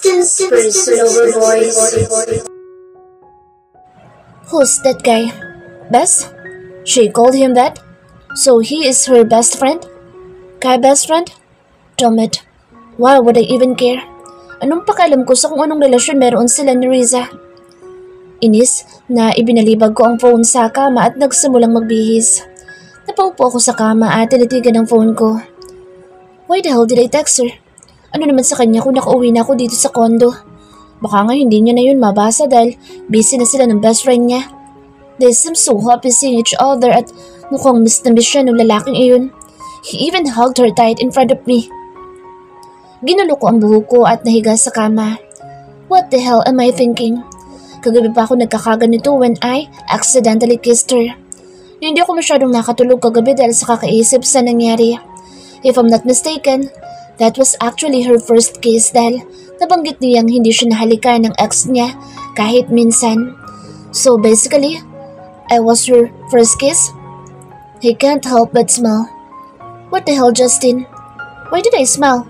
Prince Lover Boys. Who's that guy? Bess? She called him that? So he is her best friend? Kay best friend? Damn it. Why would I even care? Anong pakialam ko sa kung anong relasyon meron sila ni Riza? Inis na ibinalibag ko ang phone sa kama at nagsimulang magbihis. Napaupo ako sa kama at tinitigan ang phone ko. Why the hell did I text her? Ano naman sa kanya kung nakauwi na ako dito sa condo? Baka nga hindi niya na yun mabasa dahil busy na sila ng best friend niya. They seem so happy seeing each other at mukhang miss na miss siya ng lalaking iyon. He even hugged her tight in front of me. Ginulo ko ang buhok ko at nahiga sa kama. What the hell am I thinking? Kagabi pa ako nagkakaganito when I accidentally kissed her. Hindi ako masyadong nakatulog kagabi dahil sa kakaisip sa nangyari. If I'm not mistaken, that was actually her first kiss dahil nabanggit niyang hindi siya nahalikan ng ex niya kahit minsan. So basically, I was her first kiss? He can't help but smile. What the hell, Justin? Why did I smile?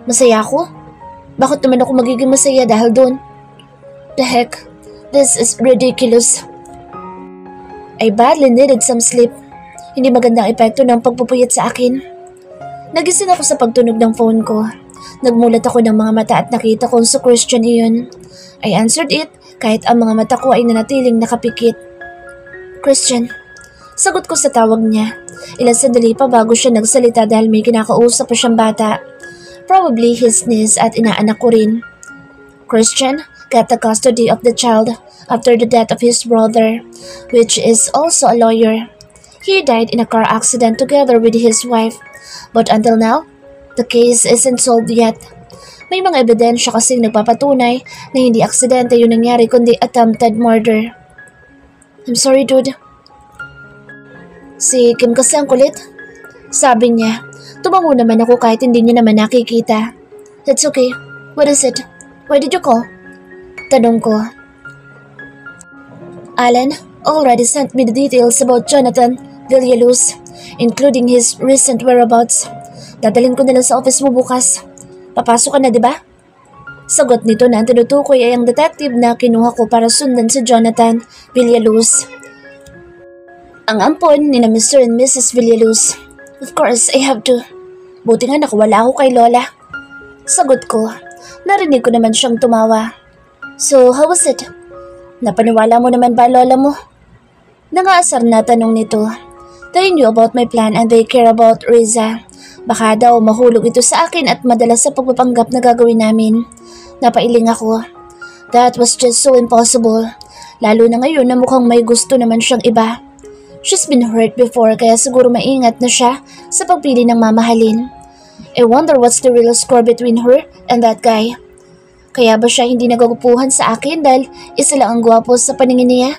Masaya ako? Bakit naman ako magiging masaya dahil doon? The heck? This is ridiculous. I badly needed some sleep. Hindi magandang epekto ng pagpupuyat sa akin. Nagising ako sa pagtunog ng phone ko. Nagmulat ako ng mga mata at nakita kong si Christian iyon. I answered it kahit ang mga mata ko ay nanatiling nakapikit. Christian. Sagot ko sa tawag niya. Ilang sandali pa bago siya nagsalita dahil may kinakausap pa siyang bata. Probably his niece at inaanak ko rin. Christian got the custody of the child after the death of his brother, which is also a lawyer. He died in a car accident together with his wife. But until now, the case isn't solved yet. May mga ebidensya kasing nagpapatunay na hindi aksidente yung nangyari kundi attempted murder. I'm sorry, dude. Si Kim kasi ang kulit. Sabi niya, tumango naman ako kahit hindi niya naman nakikita. It's okay. What is it? Why did you call? Tanong ko. Alan already sent me the details about Jonathan Villaluz, including his recent whereabouts. Dadalhin ko nila sa office mo bukas. Papasok ka na, di ba? Sagot nito na ang tinutukoy ay ang detective na kinuha ko para sundan si Jonathan Villaluz. Ang ampon ni na Mr. and Mrs. Villaluz. Of course, I have to. Buti nga nakawala ako kay Lola. Sagot ko. Narinig ko naman siyang tumawa. So, how was it? Napaniwala mo naman ba Lola mo? Nangaasar na tanong nito. They knew about my plan and they care about Riza. Baka daw mahulog ito sa akin at madala sa pagpapanggap na gagawin namin. Napailing ako. That was just so impossible. Lalo na ngayon na mukhang may gusto naman siyang iba. She's been hurt before kaya siguro maingat na siya sa pagpili ng mamahalin. I wonder what's the real score between her and that guy. Kaya ba siya hindi nagagupuhan sa akin dahil isa lang ang gwapo sa paningin niya?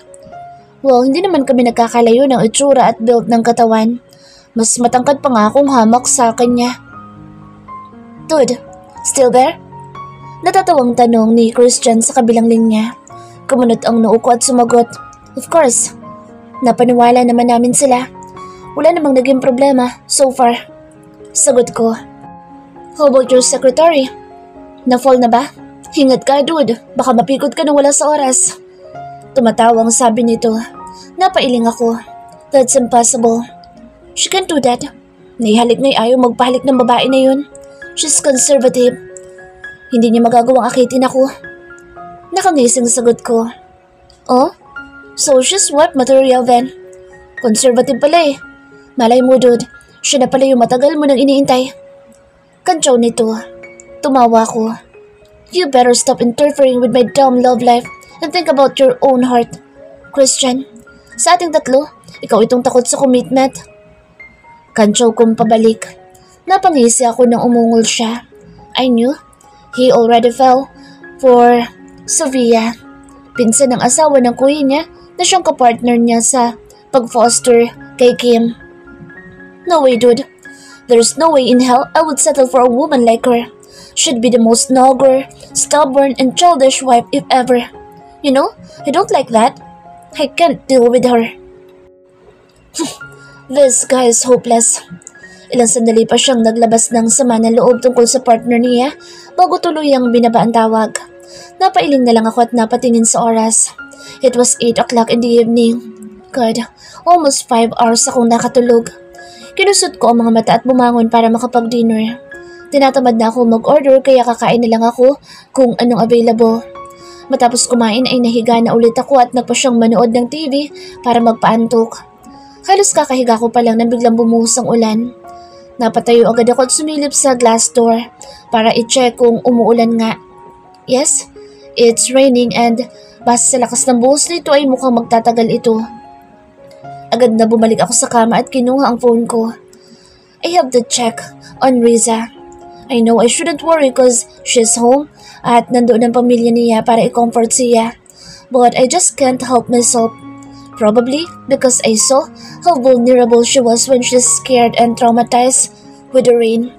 Well, hindi naman kami nagkakalayo ng itsura at build ng katawan. Mas matangkad pa nga akong hamak sa kanya. Dude, still there? Natatawang tanong ni Christian sa kabilang linya. Kumunot ang noo ko at sumagot. Of course. Napaniwala naman namin sila. Wala namang naging problema so far. Sagot ko. How about your secretary? Na-fall na ba? Hingat ka, dude. Baka mapikot ka nang wala sa oras. Tumatawang sabi nito. Napailing ako. That's impossible. She can't do that. Naihalik nga'y ayaw magpahalik ng babae na yun. She's conservative. Hindi niya magagawang akitin ako. Nakangising sagot ko. Oh? So she's what material then? Conservative pala eh. Malay mo dude, siya na pala yung matagal mo nang iniintay. Kantsaw nito. Tumawa ko. You better stop interfering with my dumb love life and think about your own heart. Christian, sa ating tatlo, ikaw itong takot sa commitment. Kantsaw kong pabalik. Napangisi ako nang umungol siya. I knew he already fell for Sofia, pinsan ng asawa ng kuya niya na siyang kapartner niya sa pag-foster kay Kim. No way, dude. There's no way in hell I would settle for a woman like her. She'd be the most nogger, stubborn, and childish wife if ever. You know, I don't like that. I can't deal with her. This guy is hopeless. Ilang sandali pa siyang naglabas ng sama ng loob tungkol sa partner niya bago tuluyang binaba ang tawag. Napailing na lang ako at napatingin sa oras. It was 8 o'clock in the evening. God, almost 5 hours akong nakatulog. Kinusot ko ang mga mata at bumangon para makapag-dinner. Tinatamad na ako mag-order kaya kakain na lang ako kung anong available. Matapos kumain ay nahiga na ulit ako at nagpa siyang manood ng TV para magpaantok. Halos kakahiga ko pa lang nang biglang bumuhos ang ulan. Napatayo agad ako at sumilip sa glass door para i-check kung umuulan nga. Yes, it's raining and base sa lakas ng buhos nito ay mukhang magtatagal ito. Agad na bumalik ako sa kama at kinuha ang phone ko. I have to check on Riza. I know I shouldn't worry cause she's home at nandoon ang pamilya niya para i-comfort siya. But I just can't help myself. Probably because I saw how vulnerable she was when she's scared and traumatized with the rain.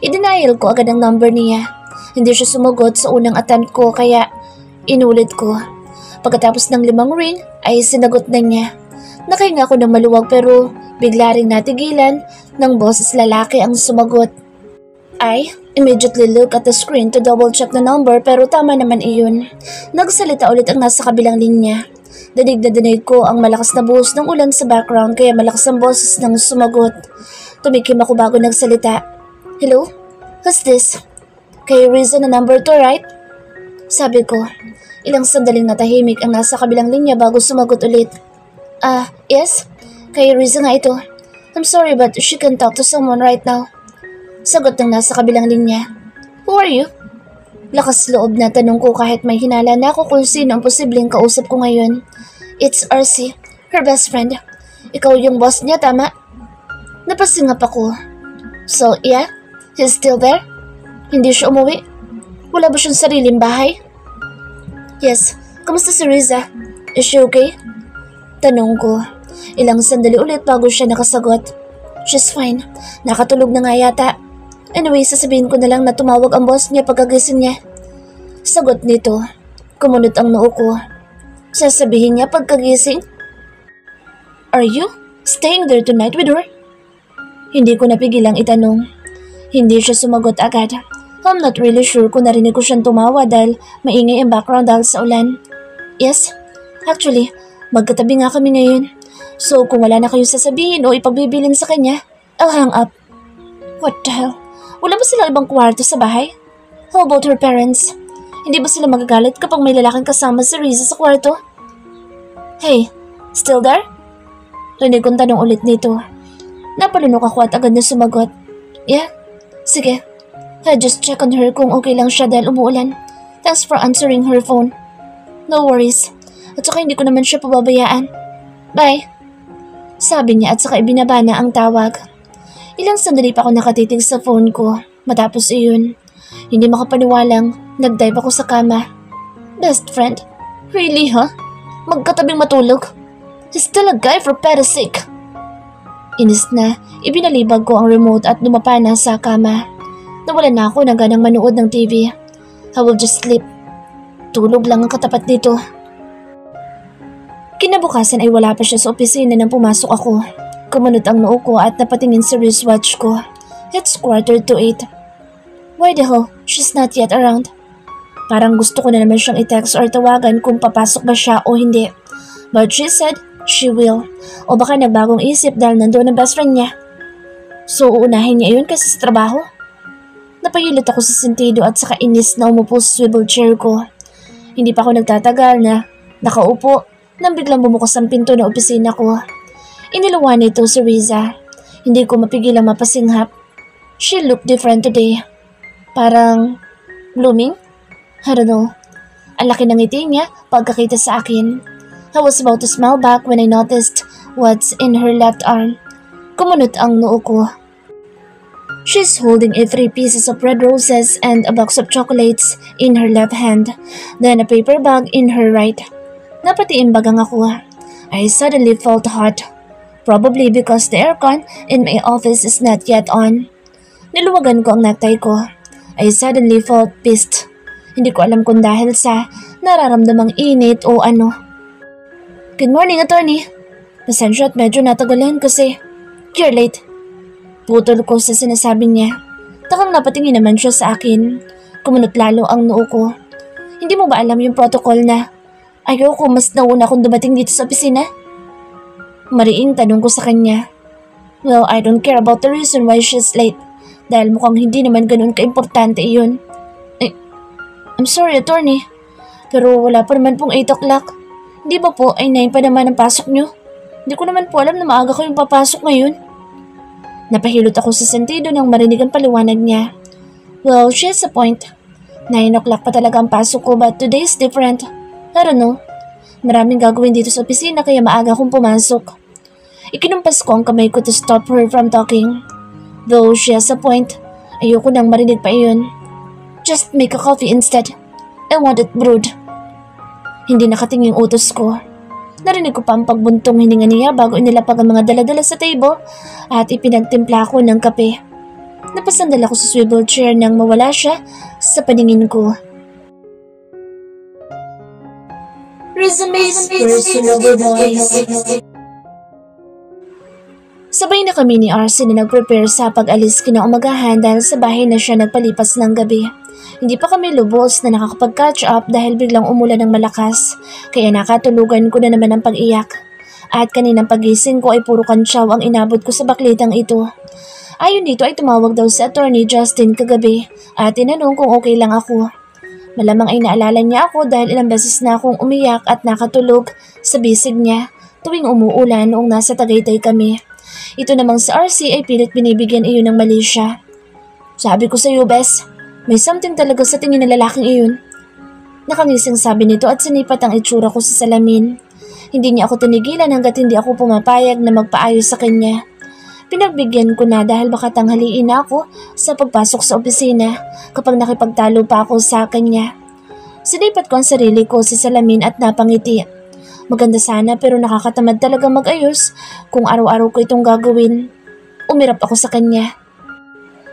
I-denial ko agad ang number niya. Hindi siya sumagot sa unang attempt ko kaya inulit ko. Pagkatapos ng 5 ring ay sinagot na niya. Nakahinga ako ng maluwag pero bigla ring natigilan ng boses lalaki ang sumagot. I immediately look at the screen to double check the number pero tama naman iyon. Nagsalita ulit ang nasa kabilang linya. Danig na dinig ko ang malakas na buhos ng ulan sa background kaya malakas ang boses ng sumagot. Tumikim ako bago nagsalita. Hello? Who's this? Kay Riza na number 2, right? Sabi ko. Ilang sandaling natahimik ang nasa kabilang linya bago sumagot ulit. Yes? Kay Riza nga ito. I'm sorry but she can talk to someone right now. Sagot ng nasa kabilang linya. Who are you? Lakas loob na tanong ko kahit may hinala na ako kung sino ang posibleng kausap ko ngayon. It's RC, her best friend. Ikaw yung boss niya, tama? Napasingap ako. So, yeah? He's still there? Hindi siya umuwi? Wala ba siyang sariling bahay? Yes. Kamusta si Riza? Is she okay? Tanong ko. Ilang sandali ulit bago siya nakasagot. She's fine. Nakatulog na nga yata. Anyway, sasabihin ko na lang na tumawag ang boss niya pagkagising niya. Sagot nito. Kumunot ang noo ko. Sasabihin niya pagkagising? Are you staying there tonight with her? Hindi ko napigilang itanong. Hindi siya sumagot agad. I'm not really sure kung narinig ko siyang tumawa dahil maingay ang background dahil sa ulan. Yes, actually, magkatabi nga kami ngayon. So kung wala na kayong sasabihin o ipagbibilin sa kanya, I'll hang up. What the hell? Wala ba silang ibang kwarto sa bahay? How about her parents? Hindi ba sila magagalit kapag may lalaking kasama si Riza sa kwarto? Hey, still there? Rinig kong tanong ulit nito. Napalunok ako at agad na sumagot. Yeah? Sige. I just check on her kung okay lang siya dahil umuulan. Thanks for answering her phone. No worries. At saka hindi ko naman siya pababayaan. Bye. Sabi niya at saka ibinaba na ang tawag. Ilang sandali pa ako nakatitig sa phone ko. Matapos iyon, hindi makapaniwalang nag-dive ako sa kama. Best friend? Really, huh? Magkatabing matulog? He's still a guy for Pete's sake. Inis na, ibinalibag ko ang remote at lumapa na sa kama. Nawala na ako ng ganang manood ng TV. I will just sleep. Tulog lang ang katapat nito. Kinabukasan ay wala pa siya sa opisina nang pumasok ako. Kumunot ang noo ko at napatingin sa wristwatch ko. It's 7:45. Why the hell? She's not yet around. Parang gusto ko na naman siyang i-text or tawagan kung papasok ba siya o hindi. But she said she will. O baka nagbagong isip dahil nandoon ang best friend niya. So uunahin niya yun kasi sa trabaho? Napahilot ako sa sentido at saka inis na umupo sa swivel chair ko. Hindi pa ako nagtatagal na nakaupo nang biglang bumukas ang pinto ng opisina ko. Iniluwan nito si Riza. Hindi ko mapigilang mapasinghap. She looked different today. Parang blooming? I don't know. Ang laki ng ngiti niya pagkakita sa akin. I was about to smile back when I noticed what's in her left arm. Kumunot ang noo ko. She's holding 3 pieces of red roses and a box of chocolates in her left hand, then a paper bag in her right. Napatiimbagang ako. I suddenly felt hot. Probably because the aircon in my office is not yet on. Niluwagan ko ang necktie ko. I suddenly felt pissed. Hindi ko alam kung dahil sa nararamdamang init o ano. Good morning, attorney. Pasensya at medyo natagalan kasi you're late. Putol ko sa sinasabi niya. Takang napatingin naman siya sa akin. Kumunot lalo ang noo ko. Hindi mo ba alam yung protocol na ayoko mas nauna akong dumating dito sa opisina? Mariing tanong ko sa kanya. Well, I don't care about the reason why she's late. Dahil mukhang hindi naman ganun ka-importante iyon. I'm sorry, attorney. Pero wala pa naman pong 8 o'clock. Hindi ba po ay 9 pa naman ang pasok nyo? Hindi ko naman po alam na maaga kayong papasok ngayon. Napahilot ako sa sentido nang marinig ang paliwanag niya. Well, she has a point. 9 o'clock pa talaga ang pasok ko but today is different. I don't know. Maraming gagawin dito sa opisina kaya maaga akong pumasok. Ikinumpas ko ang kamay ko to stop her from talking. Though she has a point, ayoko nang marinig pa iyon. Just make a coffee instead. I want it brewed. Hindi nakatingin utos ko. Narinig ko pa ang pagbuntong hininga niya bago inilapag ang mga daladala sa table at ipinagtimpla ko ng kape. Napasandal ako sa swivel chair nang mawala siya sa paningin ko. Resumes for Silver Boys. Sabay na kami ni RC na nag-prepare sa pag-alis kinaumagahan dahil sa bahay na siya nagpalipas ng gabi. Hindi pa kami lubos na nakakapag-catch up dahil biglang umulan ng malakas, kaya nakatulugan ko na naman ang pag-iyak. At kaninang pagising ko ay puro kantsaw ang inabot ko sa baklitang ito. Ayon dito ay tumawag daw si Attorney Justin kagabi at tinanong kung okay lang ako. Malamang ay naalala niya ako dahil ilang beses na akong umiyak at nakatulog sa bisig niya tuwing umuulan noong nasa Tagaytay kami. Ito namang si RC ay pilit binibigyan iyon ng mali siya. Sabi ko sa iyo, Bes, may something talaga sa tingin ng lalaking iyon. Nakangising sabi nito at sinipat ang itsura ko sa salamin. Hindi niya ako tinigilan hanggat hindi ako pumapayag na magpaayos sa kanya. Pinagbigyan ko na dahil baka tanghaliin na ako sa pagpasok sa opisina kapag nakipagtalo pa ako sa kanya. Sinipat ko ang sarili ko sa salamin at napangiti. Maganda sana pero nakakatamad talaga mag-ayos kung araw-araw ko itong gagawin. Umirap ako sa kanya.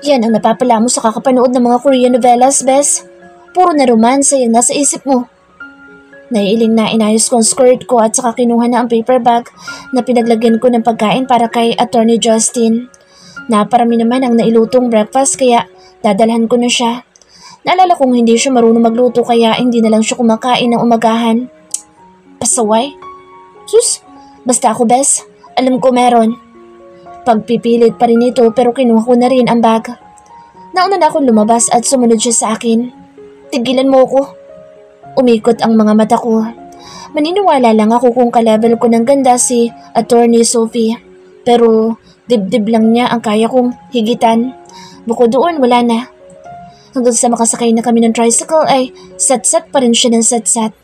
Yan ang napapala mo sa kakapanood ng mga Korean novelas, Bes. Puro na romance yung nasa isip mo. Naiiling na inayos ko ang skirt ko at saka kinuha na ang paper bag na pinaglagyan ko ng pagkain para kay Attorney Justin. Naparami naman ang nailutong breakfast kaya dadalhan ko na siya. Naalala kong hindi siya marunong magluto kaya hindi na lang siya kumakain ng umagahan. Pasaway? Sus, basta ako, Bes. Alam ko meron. Pagpipilit pa rin ito pero kinuha ko na rin ang bag. Nauna na akong lumabas at sumunod siya sa akin. Tigilan mo ko. Umikot ang mga mata ko. Maniniwala lang ako kung ka-level ko ng ganda si Attorney Sophie. Pero dibdib lang niya ang kaya kong higitan. Bukod doon, wala na. Hanggang sa makasakay na kami ng tricycle ay sat-sat pa rin siya ng sat-sat.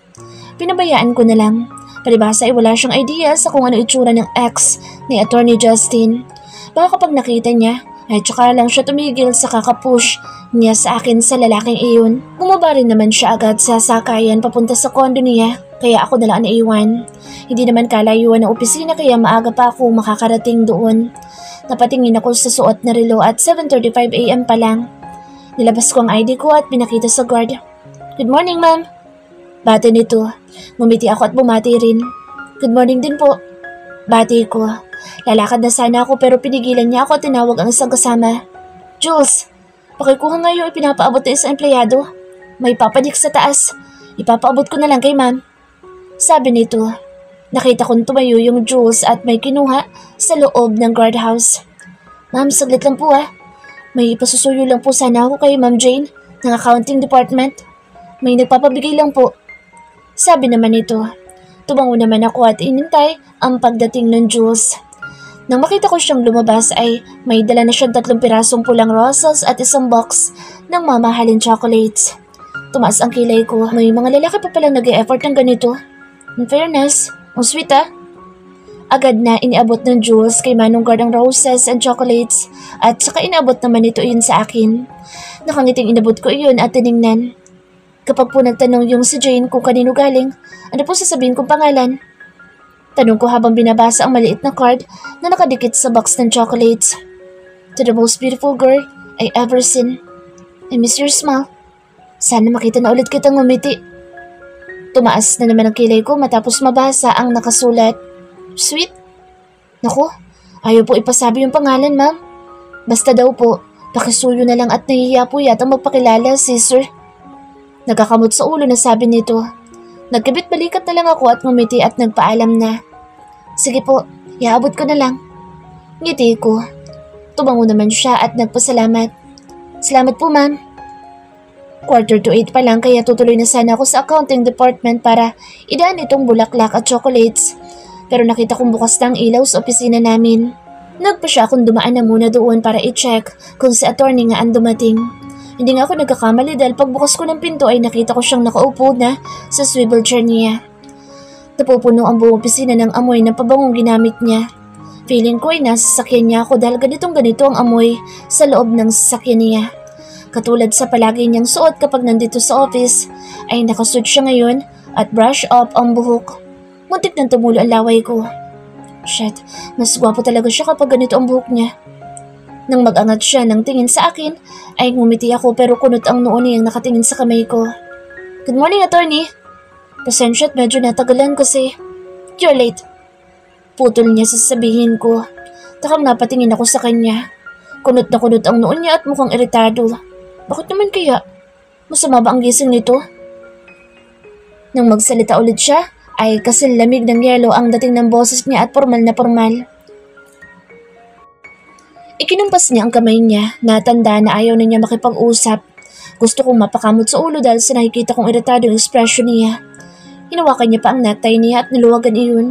Pinabayaan ko na lang. Palibhasa ay wala siyang idea sa kung ano itsura ng ex ni Attorney Justin. Baka kapag nakita niya, ay tsaka lang siya tumigil sa kakapush niya sa akin sa lalaking iyon. Bumaba rin naman siya agad sa sakayan papunta sa kondo niya, kaya ako nalang naiwan. Hindi naman kalayuan ng opisina kaya maaga pa ako makakarating doon. Napatingin ako sa suot na relo at 7:35 AM pa lang. Nilabas ko ang ID ko at pinakita sa guard. Good morning, ma'am. Bati nito. Ngumiti ako at bumati rin. Good morning din po. Bati ko. Lalakad na sana ako pero pinigilan niya ako at tinawag ang isang kasama. Jules, pakikuha nga yung ipinapaabot na isang empleyado. May papanik sa taas. Ipapaabot ko na lang kay ma'am. Sabi nito. Nakita kong tumayo yung Jules at may kinuha sa loob ng guardhouse. Ma'am, saglit lang po ah. May ipasusuyo lang po sana ako kay Ma'am Jane ng accounting department. May nagpapabigay lang po. Sabi naman nito. Tumango naman ako at inintay ang pagdating ng Jules. Nang makita ko siyang lumabas ay may dala na siyang 3 pirasong pulang rosas at isang box ng mamahalin chocolates. Tumaas ang kilay ko. May mga lalaki pa palang nag-e-effort ng ganito. In fairness, ang sweet ah. Agad na iniabot ng Jules kay Manong Guard ang roses and chocolates at saka inabot naman ito yun sa akin. Nakangiting inabot ko iyon at tiningnan. Kapag po nagtanong yung si Jane kung kanino galing, ano po sasabihin kong pangalan? Tanong ko habang binabasa ang maliit na card na nakadikit sa box ng chocolates. To the most beautiful girl I ever seen. I miss your smile. Sana makita na ulit kitang ngumiti. Tumaas na naman ang kilay ko matapos mabasa ang nakasulat. Sweet? Naku, ayaw po ipasabi yung pangalan, ma'am. Basta daw po, pakisuyo na lang at nahihiya po yata magpakilala si Sir. Nagkakamot sa ulo na sabi nito. Nagkabit balikat na lang ako at ngumiti at nagpaalam na. Sige po, iaabot ko na lang. Ngiti ko. Tumango naman siya at nagpasalamat. Salamat po ma'am. 7:45 pa lang kaya tutuloy na sana ako sa accounting department para idaan itong bulaklak at chocolates. Pero nakita kong bukas na ang ilaw sa opisina namin. Nagpa siya akong dumaan na muna doon para i-check kung si attorney nga ang dumating. Hindi nga ako nagkakamali dahil pagbukas ko ng pinto ay nakita ko siyang nakaupo na sa swivel chair niya. Napupuno ang buong opisina ng amoy ng pabangong ginamit niya. Feeling ko ay nasa sasakyan niya ako dahil ganito ang amoy sa loob ng sasakyan niya. Katulad sa palagi niyang suot kapag nandito sa office, ay nakasuot siya ngayon at brush up ang buhok. Muntik nang tumulo ang laway ko. Shit, mas gwapo talaga siya kapag ganito ang buhok niya. Nang mag-angat siya ng tingin sa akin, ay ngumiti ako pero kunot ang noo niyang nakatingin sa kamay ko. Good morning, attorney. Pasensya at medyo natagalan kasi you're late. Putol niya sasabihin ko. Takang napatingin ako sa kanya. Kunot na kunot ang noo niya at mukhang iritado. Bakit naman kaya? Masama ba ang gising nito? Nang magsalita ulit siya, ay kasing lamig ng yelo ang dating ng boses niya at formal na formal. Ikinumpas niya ang kamay niya, natanda na ayaw na niya makipag-usap. Gusto kong mapakamot sa ulo dahil sa nakikita kong iritado yung ekspresyon niya. Hinawakan niya pa ang necktie niya at niluwagan iyon.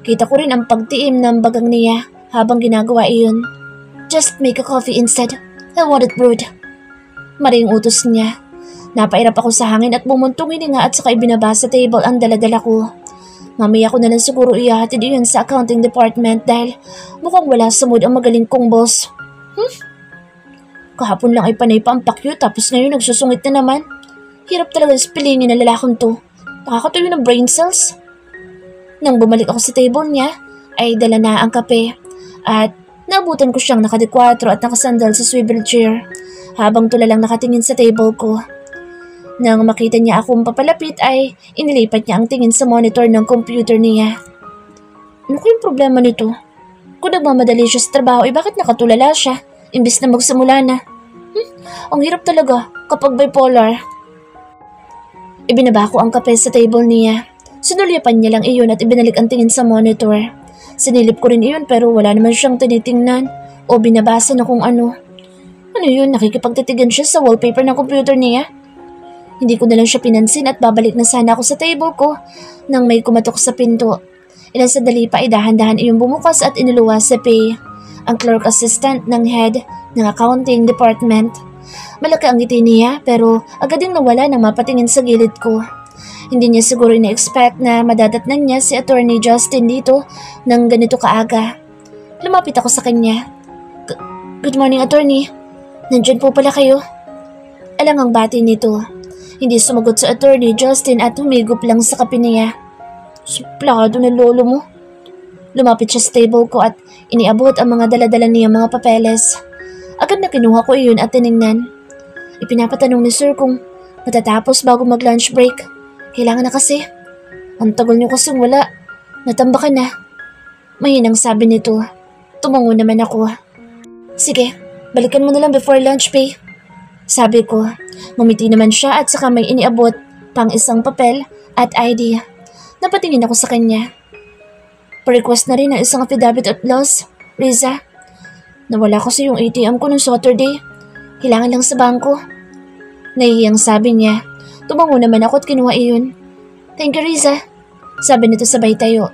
Kita ko rin ang pagtiim ng bagang niya habang ginagawa iyon. Just make a coffee instead. I want it brewed. Maring utos niya. Napairap ako sa hangin at bumuntong hininga at saka ibinaba sa table ang daladala ko. Mamaya ko na lang siguro ihahatid iyon sa accounting department dahil mukhang wala sa mood ang magaling kong boss. Kahapon lang ay panay pa ang pakyo tapos ngayon nagsusungit na naman. Hirap talaga spillingin ng lalakong to. Nakakatuloy ng brain cells. Nang bumalik ako sa table niya, ay dala na ang kape at naabutan ko siyang nakadikwatro at nakasandal sa swivel chair habang tulalang nakatingin sa table ko. Nang makita niya akong papalapit ay inilipat niya ang tingin sa monitor ng computer niya. Ano kayong problema nito? Kung nagmamadali siya sa trabaho ay bakit nakatulala siya imbis na magsimula na? Ang hirap talaga kapag bipolar. Ibinaba ko ang kape sa table niya. Sinulyapan niya lang iyon at ibinalik ang tingin sa monitor. Sinilip ko rin iyon pero wala naman siyang tinitingnan o binabasa na kung ano. Ano yun? Nakikipagtitigan siya sa wallpaper ng computer niya? Hindi ko na lang siya pinansin at babalik na sana ako sa table ko nang may kumatok sa pinto. Ilang sandali pa ay dahan-dahan iyong bumukas at inuluwas sa pay, ang clerk assistant ng head ng accounting department. Malaki ang ngiti niya pero agad ding nawala nang mapatingin sa gilid ko. Hindi niya siguro ina-expect na madadatnan niya si Attorney Justin dito ng ganito kaaga. Lumapit ako sa kanya. Good morning, Attorney. Nandyan po pala kayo. Alang ang bati nito. Hindi sumagot sa Attorney Justin at humigop lang sa kape niya. Suplado na lolo mo. Lumapit siya sa table ko at iniabot ang mga daladala niya mga papeles. Agad na kinuha ko iyon at tiningnan. Ipinapatanong ni Sir kung matatapos bago mag-lunch break. Kailangan na kasi. Ang tagal niyo kasing wala. Natambakan na. Mahinang sabi nito. Tumango naman ako. Sige, balikan mo na lang before lunch pay. Sabi ko. Ngumiti naman siya at saka may iniabot pang isang papel at ID. Napatingin ako sa kanya. Pa-request na rin ng isang affidavit of loss, Riza. Nawala kasi yung ATM ko nung Saturday. Kailangan lang sa bangko. Nahihiyang sabi niya. Tumango naman ako at kinuha iyon. Thank you, Riza. Sabi nito sabay tayo.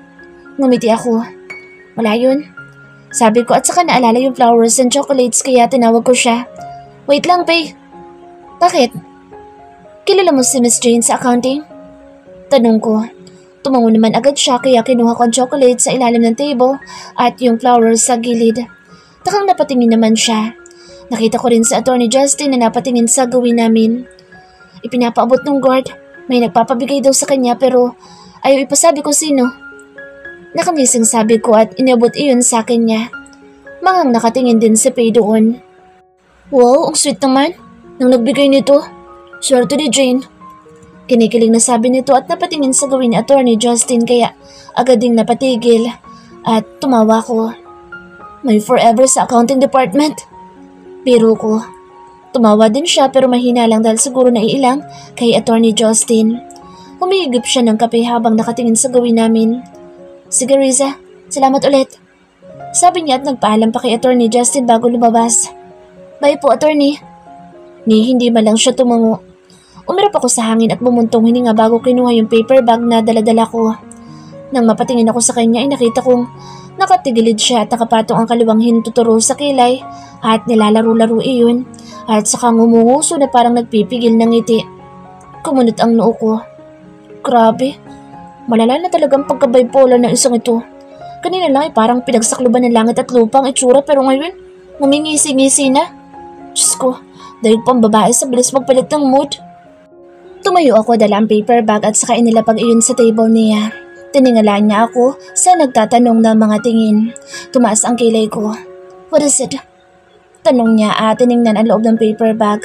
Ngumiti ako. Wala yun. Sabi ko at saka naalala yung flowers and chocolates kaya tinawag ko siya. Wait lang, Pay. Bakit? Kilala mo si Miss Jane sa accounting? Tanong ko. Tumango naman agad siya kaya kinuha ko ang chocolate sa ilalim ng table at yung flowers sa gilid. Takang napatingin naman siya. Nakita ko rin sa Attorney Justin na napatingin sa gawin namin. Ipinapaabot ng guard. May nagpapabigay daw sa kanya pero ayaw ipasabi ko sino. Nakamising sabi ko at inabot iyon sa akin niya. Mangang nakatingin din si Pay doon. Wow, ang sweet naman. Nang nagbigay nito. Swerte ni Jane. Kinikilig na sabi nito at napatingin sa gawin ni Attorney Justin kaya agad ding napatigil at tumawa ko. May forever sa accounting department. Biro ko. Tumawa din siya pero mahina lang dahil siguro naiilang kay Attorney Justin. Humihigip siya ng kape habang nakatingin sa gawin namin. Sige Riza, salamat ulit. Sabi niya at nagpaalam pa kay Attorney Justin bago lumabas. Bye po, Attorney. Ni hindi man lang siya tumango. Umirap ako sa hangin at bumuntong hininga bago kinuha yung paper bag na daladala ko. Nang mapatingin ako sa kanya ay nakita kong nakatigilid siya at nakapatong ang kaliwang hintuturo sa kilay at nilalaro-laro iyon at saka ngumunguso na parang nagpipigil ng ngiti. Kumunot ang noo ko. Grabe, malala na talagang pagka-bipolar ng isang ito. Kanina lang ay parang pinagsakluban ng langit at lupa ang itsura pero ngayon ngumingisi-ngisi na. Diyos ko, dahil pang babae sa bilis magpalit ng mood. Tumayo ako dala ang paper bag at saka inilapag iyon sa table niya. Tiningalaan niya ako sa nagtatanong na mga tingin. Tumaas ang kilay ko. What is it? Tanong niya at tiningnan ang loob ng paper bag.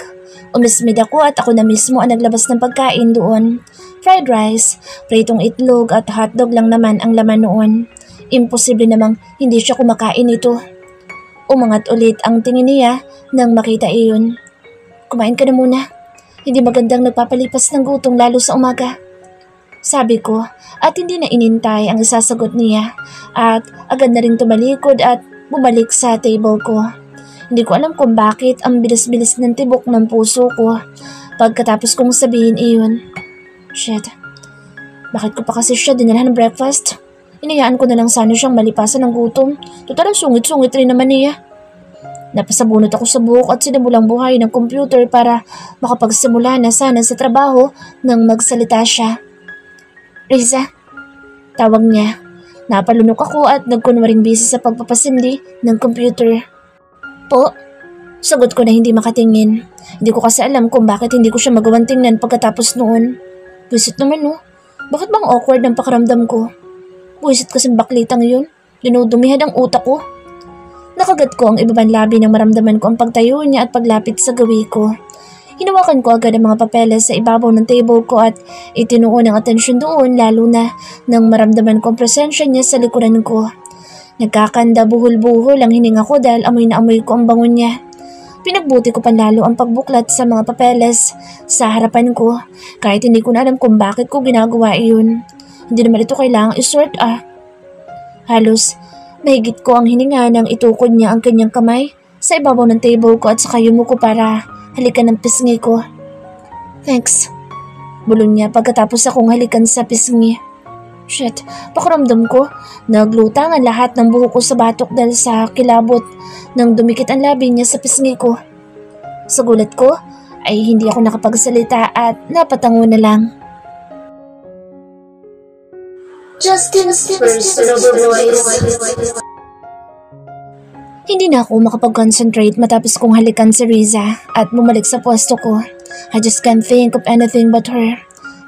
Umismid ako at ako na mismo ang naglabas ng pagkain doon. Fried rice, pritong itlog at hotdog lang naman ang laman noon. Imposible namang hindi siya kumakain ito. Umangat ulit ang tingin niya nang makita iyon. Kumain ka na muna. Hindi magandang nagpapalipas ng gutom lalo sa umaga. Sabi ko at hindi na inintay ang isasagot niya at agad na rin tumalikod at bumalik sa table ko. Hindi ko alam kung bakit ang bilis-bilis ng tibok ng puso ko pagkatapos kong sabihin iyon. Shit, bakit ko pa kasi siya dinala ng breakfast? Inayaan ko na lang sana siyang malipasan ng gutom. Total sungit-sungit rin naman niya. Napasabunot ako sa buhok at sinimulang buhay ng computer para makapagsimula na sana sa trabaho nang magsalita siya. Riza, tawag niya. Napalunok ako at nagkunwaring busy sa pagpapasindi ng computer. Po? Sagot ko na hindi makatingin. Hindi ko kasi alam kung bakit hindi ko siya magawang tingnan pagkatapos noon. Buisit naman no. Bakit bang awkward ang pakiramdam ko? Buisit kasing baklitang yun. Dinudumihan ang utak ko. Nakagat ko ang ibabang labi nang maramdaman ko ang pagtayo niya at paglapit sa gawi ko. Hinawakan ko agad ang mga papeles sa ibabaw ng table ko at itinuon ang atensyon doon lalo na nang maramdaman ko ang presensya niya sa likuran ko. Nagkakanda buhol-buhol ang hininga ko dahil amoy na amoy ko ang bangon niya. Pinagbuti ko panlalo ang pagbuklat sa mga papeles sa harapan ko kahit hindi ko na alam kung bakit ko ginagawa iyon. Hindi naman ito kailangang isort Halos mahigit ko ang hininga nang itukod niya ang kanyang kamay sa ibabaw ng table ko at saka yumuko para halikan ng pisngi ko. Thanks. Bulong niya pagkatapos akong halikan sa pisngi. Shit, pakiramdam ko. Naglutang ang lahat ng buhok ko sa batok dahil sa kilabot nang dumikit ang labi niya sa pisngi ko. Sa gulat ko ay hindi ako nakapagsalita at napatango na lang. Justin's personal voice. Hindi na ako makapag-concentrate matapos kong halikan si Riza at bumalik sa pwesto ko. I just can't think of anything but her.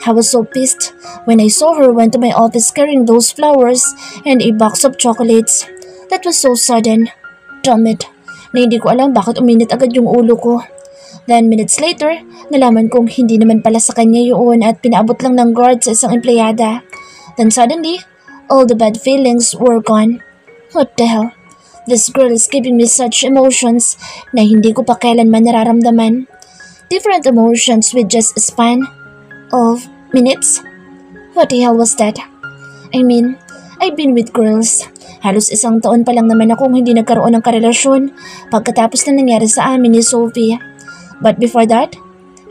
I was so pissed when I saw her went to my office carrying those flowers and a box of chocolates. That was so sudden. Damn it. Na hindi ko alam bakit uminit agad yung ulo ko. Then minutes later, nalaman kong hindi naman pala sa kanya yun at pinaabot lang ng guard sa isang empleyada. Then suddenly, all the bad feelings were gone. What the hell? This girl is giving me such emotions na hindi ko pa kailanman nararamdaman. Different emotions with just a span of minutes? What the hell was that? I mean, I've been with girls. Halos isang taon pa lang naman akong hindi nagkaroon ng karelasyon pagkatapos na nangyari sa amin ni Sophie. But before that,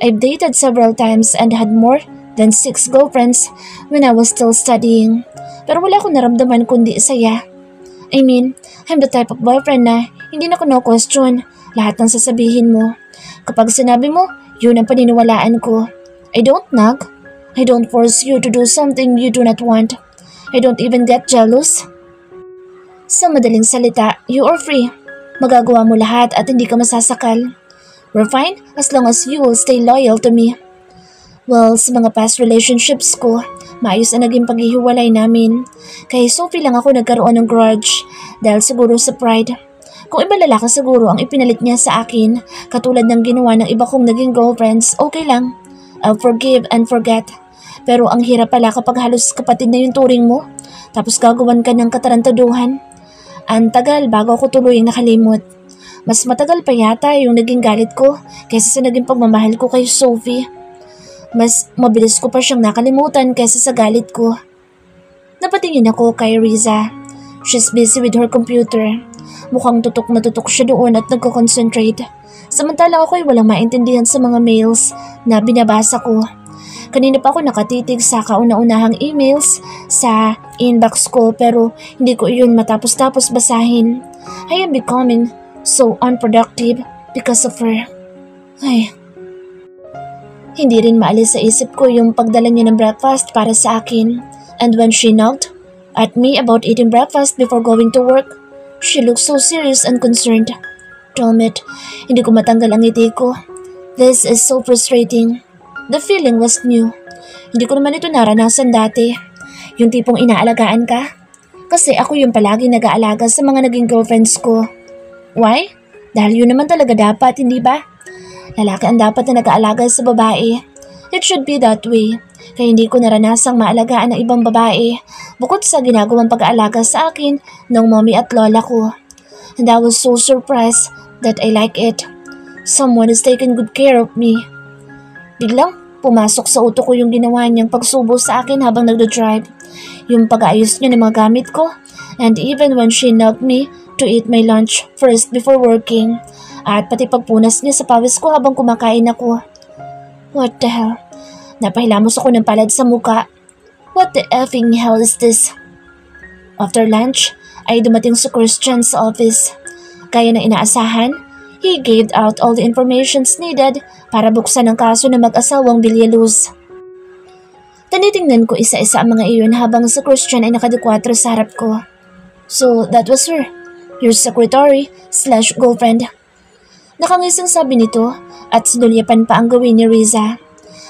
I've dated several times and had more than 6 girlfriends when I was still studying. Pero wala akong naramdaman kundi saya. I mean, I'm the type of boyfriend na hindi na ko no-question lahat ng sasabihin mo. Kapag sinabi mo, yun ang paniniwalaan ko. I don't nag. I don't force you to do something you do not want. I don't even get jealous. Sa madaling salita, you are free. Magagawa mo lahat at hindi ka masasakal. We're fine as long as you will stay loyal to me. Well, sa mga past relationships ko, maayos ang naging paghihiwalay namin. Kay Sophie lang ako nagkaroon ng grudge dahil siguro sa pride. Kung iba lalaki siguro ang ipinalit niya sa akin, katulad ng ginawa ng iba kong naging girlfriends, okay lang. I'll forgive and forget. Pero ang hirap pala kapag halos kapatid na yung turing mo, tapos gagawan ka ng katarantaduhan. Ang tagal bago ako tuluyang nakalimot. Mas matagal pa yata yung naging galit ko kaysa sa naging pagmamahal ko kay Sophie. Mas mabilis ko pa siyang nakalimutan kaysa sa galit ko. Napatingin ako kay Riza. She's busy with her computer. Mukhang tutok na tutok siya doon at nagko-concentrate. Samantalang ako'y walang maintindihan sa mga mails na binabasa ko. Kanina pa ako nakatitig sa kauna-unahang emails sa inbox ko pero hindi ko iyon matapos-tapos basahin. I am becoming so unproductive because of her. Ay. Hindi rin maalis sa isip ko yung pagdala niya ng breakfast para sa akin. And when she knocked at me about eating breakfast before going to work, she looked so serious and concerned. Damn it, hindi ko matanggal ang ngiti ko. This is so frustrating. The feeling was new. Hindi ko naman ito naranasan dati. Yung tipong inaalagaan ka. Kasi ako yung palagi nag-aalaga sa mga naging girlfriends ko. Why? Dahil yun naman talaga dapat, hindi ba? Lalaki ang dapat na nag-aalaga sa babae. It should be that way. Kaya hindi ko naranasang maalagaan ng ibang babae bukod sa ginagawang pag-aalaga sa akin ng mommy at lola ko. And I was so surprised that I like it. Someone is taking good care of me. Biglang pumasok sa utok ko yung ginawa niyang pagsubo sa akin habang nagdo-drive. Yung pag-aayos niya ng mga gamit ko. And even when she nagged me to eat my lunch first before working. At pati pagpunas niya sa pawis ko habang kumakain ako. What the hell? Napahilamos ako ng palad sa muka. What the effing hell is this? After lunch, ay dumating si Christian sa office. Gaya ng inaasahan, he gave out all the informations needed para buksan ang kaso ng mag-asawang Villaluz. Tanitingnan ko isa-isa ang mga iyon habang si Christian ay nakadikwatro sa harap ko. So that was her, your secretary/girlfriend. Nakangising sabi nito at sinulyapan pa ang gawin ni Riza.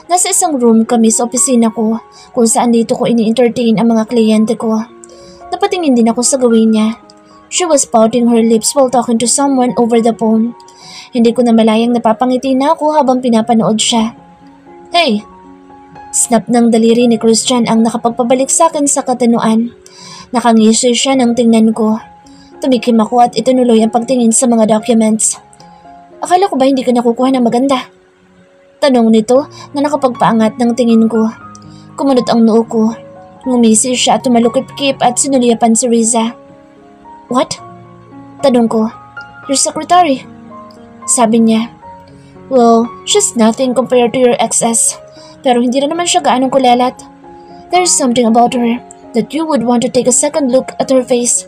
Nasa isang room kami sa opisina ko kung saan dito ko ini-entertain ang mga kliyente ko. Napatingin din ako sa gawin niya. She was pouting her lips while talking to someone over the phone. Hindi ko na malayang napapangiti na ako habang pinapanood siya. Hey! Snap ng daliri ni Christian ang nakapagpabalik sa akin sa katanuan. Nakangisi siya nang tingnan ko. Tumikim ako at itinuloy ang pagtingin sa mga documents. Akala ko ba hindi ka nakukuha ng maganda? Tanong nito na nakapagpaangat ng tingin ko. Kumunot ang noo ko. Ngumisi siya at tumalukip-kip at sinulyapan si Riza. What? Tanong ko. Your secretary? Sabi niya. Well, she's nothing compared to your exes. Pero hindi na naman siya gaanong kulelat. There's something about her that you would want to take a second look at her face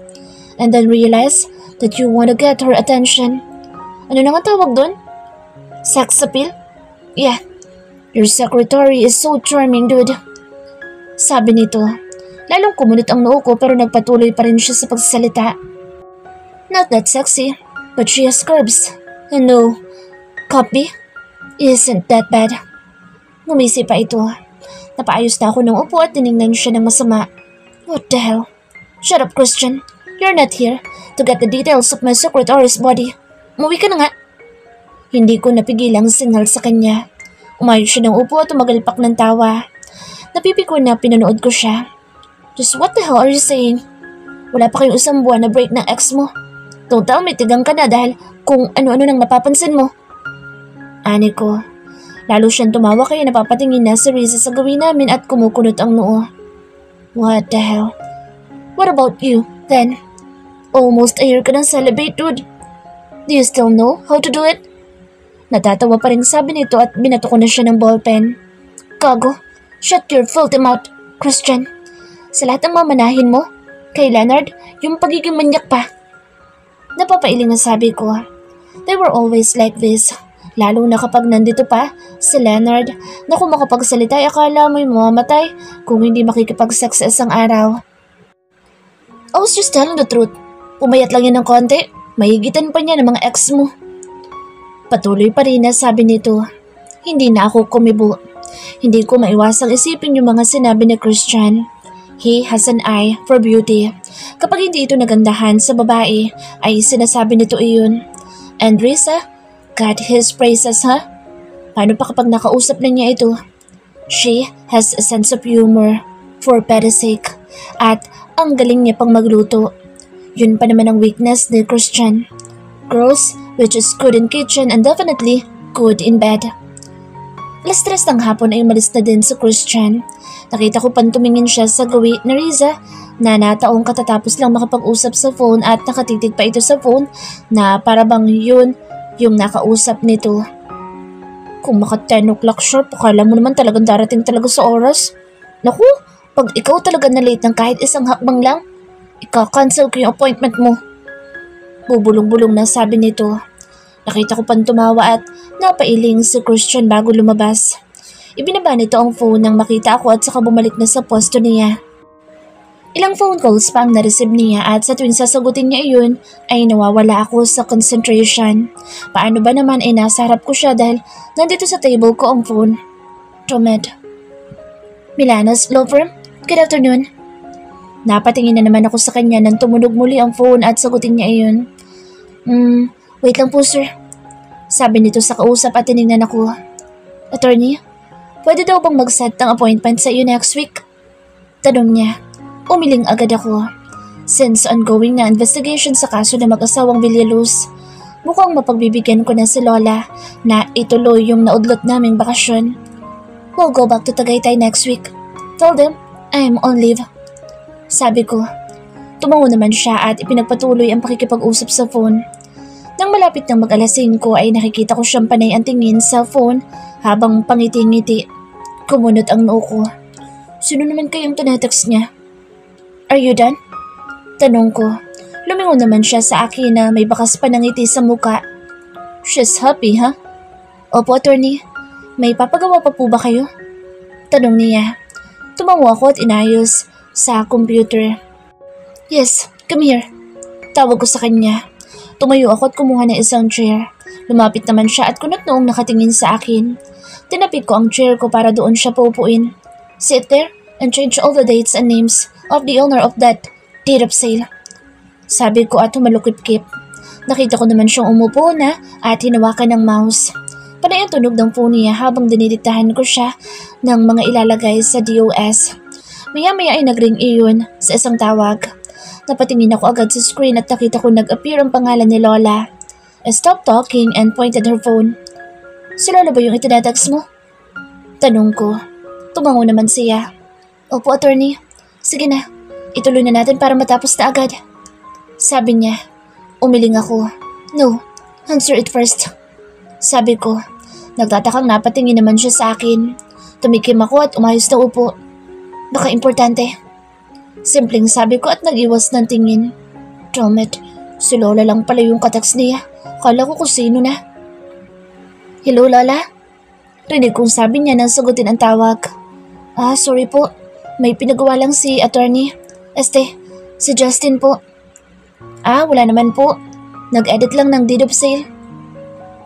and then realize that you want to get her attention. Ano na nga tawag doon? Sex appeal? Yeah, your secretary is so charming, dude. Sabi nito. Lalong kumunot ang noo ko pero nagpatuloy pa rin siya sa pagsasalita. Not that sexy, but she has curves. And no, copy isn't that bad. Ngumisi pa ito. Napaayos na ako ng upo at tinignan siya ng masama. What the hell? Shut up, Christian. You're not here to get the details of my secretary's body. Umuwi ka na nga. Hindi ko napigilang signal sa kanya. Umayos siya ng upo at tumagalpak ng tawa. Napipiko na pinanood ko siya. Just what the hell are you saying? Wala pa kayong isang buwan na break ng ex mo. Don't tell me tigang ka na dahil kung ano-ano nang napapansin mo. Ani ko. Lalo siyang tumawa kaya napapatingin na si Riza sa gawin namin at kumukunot ang noo. What the hell? What about you, then? Almost a year ka ng celibate, dude. Do you still know how to do it? Natatawa pa rin sabi nito at binato ko na siya ng ballpen. Gago, shut your filthy mouth, Christian. Sa lahat ng mamanahin mo, kay Leonard, yung pagiging manyak pa. Napapailing na sabi ko. They were always like this. Lalo na kapag nandito pa, si Leonard, na kung makapagsalita ay akala mo'y mamamatay kung hindi makikipag-sex sa isang araw. I was just telling the truth. Pumayat lang yan ng konti, mahigitan pa niya ng mga ex mo. Patuloy pa rin na sabi nito. Hindi na ako kumibo. Hindi ko maiwasang isipin yung mga sinabi ni Christian. He has an eye for beauty. Kapag hindi ito nagandahan sa babae, ay sinasabi nito iyon. And Riza got his praises, ha? Paano pa kapag nakausap na niya ito? She has a sense of humor, for Pete's sake. At ang galing niya pang magluto. Yun pa naman ang weakness ni Christian. Girls which is good in kitchen and definitely good in bed. Alas 3 ng hapon ay umalis na din si Christian. Nakita ko pang tumingin siya sa gawi ni Riza na nataong katatapos lang makapag-usap sa phone at nakatitig pa ito sa phone na para bang yun yung nakausap nito. Kung maka 10 o'clock sharp, akala mo naman talagang darating talaga sa oras. Naku, pag ikaw talaga na late ng kahit isang hakbang lang, ika-cancel ko yung appointment mo. Bubulong-bulong na sabi nito. Nakita ko pang tumawa at napailing si Christian bago lumabas. Ibinaba nito ang phone nang makita ako at saka bumalik na sa pwesto niya. Ilang phone calls pa ang na-receive niya at sa tuwing sasagutin niya iyon ay nawawala ako sa concentration. Paano ba naman ay nasa harap ko siya dahil nandito sa table ko ang phone. Tomed. Milana's Law Firm, good afternoon. Napatingin na naman ako sa kanya nang tumunog muli ang phone at sagutin niya iyon. Wait lang po sir. Sabi nito sa kausap at tinignan ako. Attorney, pwede daw bang mag-set ng appointment sa iyo next week? Tanong niya. Umiling agad ako. Since ongoing na investigation sa kaso ng mag-asawang Villaluz, mukhang mapagbibigyan ko na si Lola na ituloy yung naudlot naming bakasyon. We'll go back to Tagaytay next week. Tell them I'm on leave. Sabi ko. Tumango naman siya at ipinagpatuloy ang pakikipag-usap sa phone. Nang malapit ng mag-alas 5 ay nakikita ko siyang panay ang tingin sa phone habang pangiti-ngiti. Kumunot ang noo ko. Sino naman kayang tinetext niya? Are you done? Tanong ko. Lumingon naman siya sa akin na may bakas pa ng ngiti sa muka. She's happy, ha? Opo, attorney. May papagawa pa po ba kayo? Tanong niya. Tumango ako at inayos sa computer. Yes, come here. Tawag ko sa kanya. Tumayo ako at kumuha ng isang chair. Lumapit naman siya at kunot noong nakatingin sa akin. Tinapik ko ang chair ko para doon siya paupuin. Sit there and change all the dates and names of the owner of that deed of sale. Sabi ko at humalukip-kip. Nakita ko naman siyang umupo na at hinawakan ng mouse. Panay ang tunog ng phone niya habang dinidiktahan ko siya ng mga ilalagay sa DOS. Maya-maya ay nagring iyon sa isang tawag. Napatingin ako agad sa screen at nakita ko nag-appear ang pangalan ni Lola. I stopped talking and pointed her phone. Si Lola ba yung itinatext mo? Tanong ko. Tumango naman siya. Opo, attorney. Sige na, ituloy na natin para matapos na agad. Sabi niya. Umiling ako. No, answer it first. Sabi ko. Nagtatakang napatingin naman siya sa akin. Tumikim ako at umayos na upo. Baka importante. Simpleng sabi ko at nag-iwas ng tingin. Tomed, si Lola lang pala yung kateks niya. Kala ko kung sino na. Hello, Lola? Rinig kong sabi niya nang sagutin ang tawag. Sorry po. May pinagawa lang si attorney. Si Justin po. Wala naman po. Nag-edit lang ng deed of sale.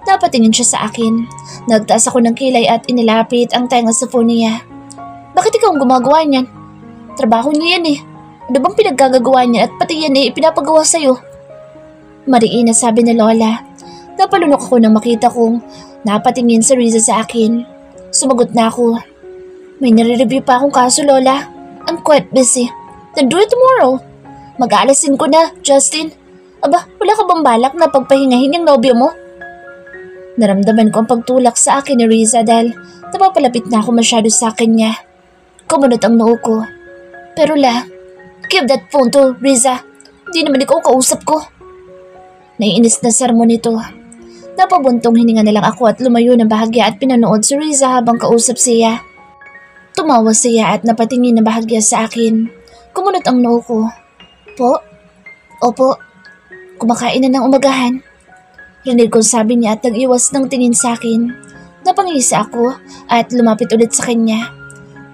Napatingin siya sa akin. Nagtaas ako ng kilay at inilapit ang tenga sa phone niya. Bakit ikaw ang gumagawa niyan? Trabaho niya yan eh. Ano bang pinaggagawa niya at pati yan eh ipinapagawa sa'yo? Mariin na sabi ni Lola. Napalunok ako nang makita kong napatingin si Riza sa akin. Sumagot na ako. May nare-review pa akong kaso, Lola. I'm quite busy. Then do it tomorrow. Mag-aalasin ko na, Justin. Aba, wala ka bang balak na pagpahingahin yung nobyo mo? Naramdaman ko ang pagtulak sa akin ni Riza dahil napapalapit na ako masyado sa akin niya. Kumunot ang noo ko. Pero give that phone to Riza. Hindi naman ikaw kausap ko. Naiinis na sermon nito. Napabuntong hininga na lang ako at lumayo ng bahagya at pinanood si Riza habang kausap siya. Tumawa siya at napatingin na bahagya sa akin. Kumunot ang noo ko. Po? Opo. Kumakain na ng umagahan. Rinig kong sabi niya at nag-iwas ng tingin sa akin. Napangisa ako at lumapit ulit sa kanya.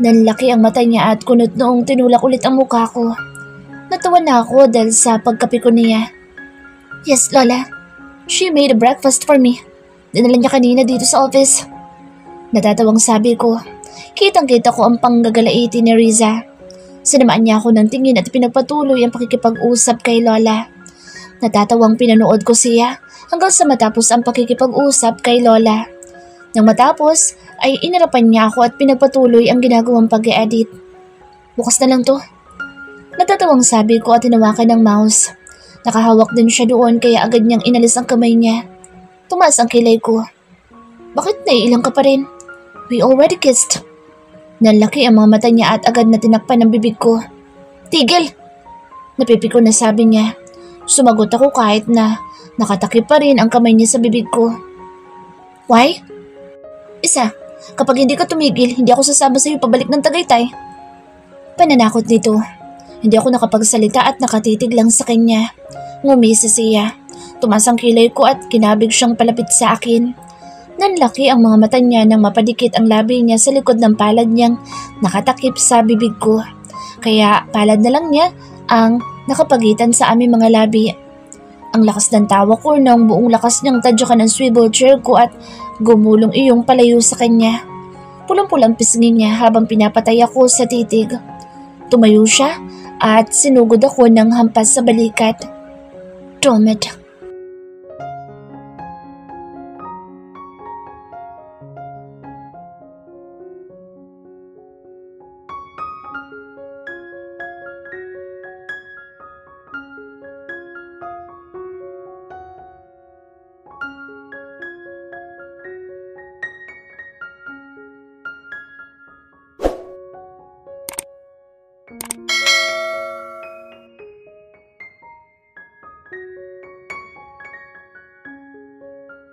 Nanlaki ang mata niya at kunot noong tinulak ulit ang mukha ko. Natawa na ako dahil sa pagkapi ko niya. Yes, Lola. She made a breakfast for me. Dinala niya kanina dito sa office. Natatawang sabi ko. Kitang-kita ko ang panggagalaiti ni Riza. Sinamaan niya ako ng tingin at pinagpatuloy ang pakikipag-usap kay Lola. Natatawang pinanood ko siya hanggang sa matapos ang pakikipag-usap kay Lola. Nang matapos ay inarapan niya ako at pinagpatuloy ang ginagawang pag-e-edit. Bukas na lang to. Natatawang sabi ko at hinawakan ng mouse. Nakahawak din siya doon kaya agad niyang inalis ang kamay niya. Tumaas ang kilay ko. Bakit naiilang ka pa rin? We already kissed. Nanlaki ang mga mata niya at agad na tinakpan ang bibig ko. Tigil! Napipiko na sabi niya. Sumagot ako kahit na nakatakip pa rin ang kamay niya sa bibig ko. Why? Isa, kapag hindi ka tumigil, hindi ako sasama sa iyo pabalik ng Tagaytay. Pananakot nito. Hindi ako nakapagsalita at nakatitig lang sa kanya. Ngumisi siya. Tumaas ang kilay ko at kinabig siyang palapit sa akin. Nanlaki ang mga mata niya nang mapadikit ang labi niya sa likod ng palad niyang nakatakip sa bibig ko. Kaya palad na lang niya ang nakapagitan sa aming mga labi. Ang lakas ng tawa ko nang buong lakas niyang tadyakan ang swivel chair ko at gumulong iyong palayo sa kanya. Pulang-pulang pisngi niya habang pinapatay ako sa titig. Tumayo siya at sinugod ako ng hampas sa balikat. Damn it.